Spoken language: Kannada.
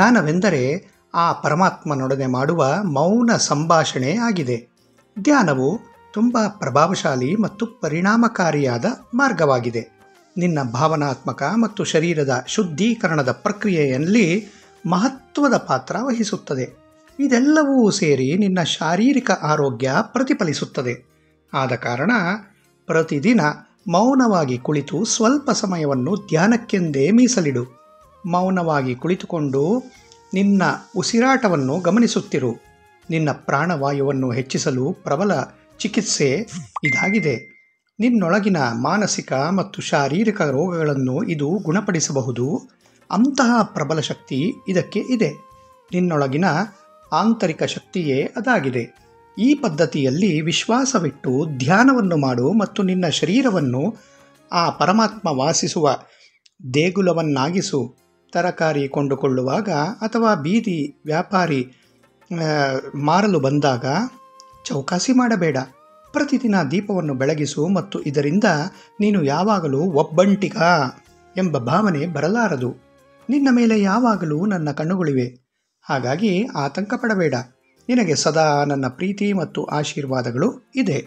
ಧ್ಯಾನವೆಂದರೆ ಆ ಪರಮಾತ್ಮನೊಡನೆ ಮಾಡುವ ಮೌನ ಸಂಭಾಷಣೆ ಆಗಿದೆ. ಧ್ಯಾನವು ತುಂಬ ಪ್ರಭಾವಶಾಲಿ ಮತ್ತು ಪರಿಣಾಮಕಾರಿಯಾದ ಮಾರ್ಗವಾಗಿದೆ. ನಿನ್ನ ಭಾವನಾತ್ಮಕ ಮತ್ತು ಶರೀರದ ಶುದ್ಧೀಕರಣದ ಪ್ರಕ್ರಿಯೆಯಲ್ಲಿ ಮಹತ್ವದ ಪಾತ್ರ ವಹಿಸುತ್ತದೆ. ಇದೆಲ್ಲವೂ ಸೇರಿ ನಿನ್ನ ಶಾರೀರಿಕ ಆರೋಗ್ಯ ಪ್ರತಿಫಲಿಸುತ್ತದೆ. ಆದ ಕಾರಣ ಪ್ರತಿದಿನ ಮೌನವಾಗಿ ಕುಳಿತು ಸ್ವಲ್ಪ ಸಮಯವನ್ನು ಧ್ಯಾನಕ್ಕೆಂದೇ ಮೀಸಲಿಡು. ಮೌನವಾಗಿ ಕುಳಿತುಕೊಂಡು ನಿನ್ನ ಉಸಿರಾಟವನ್ನು ಗಮನಿಸುತ್ತಿರು. ನಿನ್ನ ಪ್ರಾಣವಾಯುವನ್ನು ಹೆಚ್ಚಿಸಲು ಪ್ರಬಲ ಚಿಕಿತ್ಸೆ ಇದಾಗಿದೆ. ನಿನ್ನೊಳಗಿನ ಮಾನಸಿಕ ಮತ್ತು ಶಾರೀರಿಕ ರೋಗಗಳನ್ನು ಇದು ಗುಣಪಡಿಸಬಹುದು. ಅಂತಹ ಪ್ರಬಲ ಶಕ್ತಿ ಇದಕ್ಕೆ ಇದೆ. ನಿನ್ನೊಳಗಿನ ಆಂತರಿಕ ಶಕ್ತಿಯೇ ಅದಾಗಿದೆ. ಈ ಪದ್ಧತಿಯಲ್ಲಿ ವಿಶ್ವಾಸವಿಟ್ಟು ಧ್ಯಾನವನ್ನು ಮಾಡು ಮತ್ತು ನಿನ್ನ ಶರೀರವನ್ನು ಆ ಪರಮಾತ್ಮ ವಾಸಿಸುವ ದೇಗುಲವನ್ನಾಗಿಸು. ತರಕಾರಿ ಕೊಂಡುಕೊಳ್ಳುವಾಗ ಅಥವಾ ಬೀದಿ ವ್ಯಾಪಾರಿ ಮಾರಲು ಬಂದಾಗ ಚೌಕಾಸಿ ಮಾಡಬೇಡ. ಪ್ರತಿದಿನ ದೀಪವನ್ನು ಬೆಳಗಿಸು ಮತ್ತು ಇದರಿಂದ ನೀನು ಯಾವಾಗಲೂ ಒಬ್ಬಂಟಿಗ ಎಂಬ ಭಾವನೆ ಬರಲಾರದು. ನಿನ್ನ ಮೇಲೆ ಯಾವಾಗಲೂ ನನ್ನ ಕಣ್ಣುಗಳಿವೆ. ಹಾಗಾಗಿ ಆತಂಕ ಪಡಬೇಡ. ನಿನಗೆ ಸದಾ ನನ್ನ ಪ್ರೀತಿ ಮತ್ತು ಆಶೀರ್ವಾದಗಳು ಇದೆ.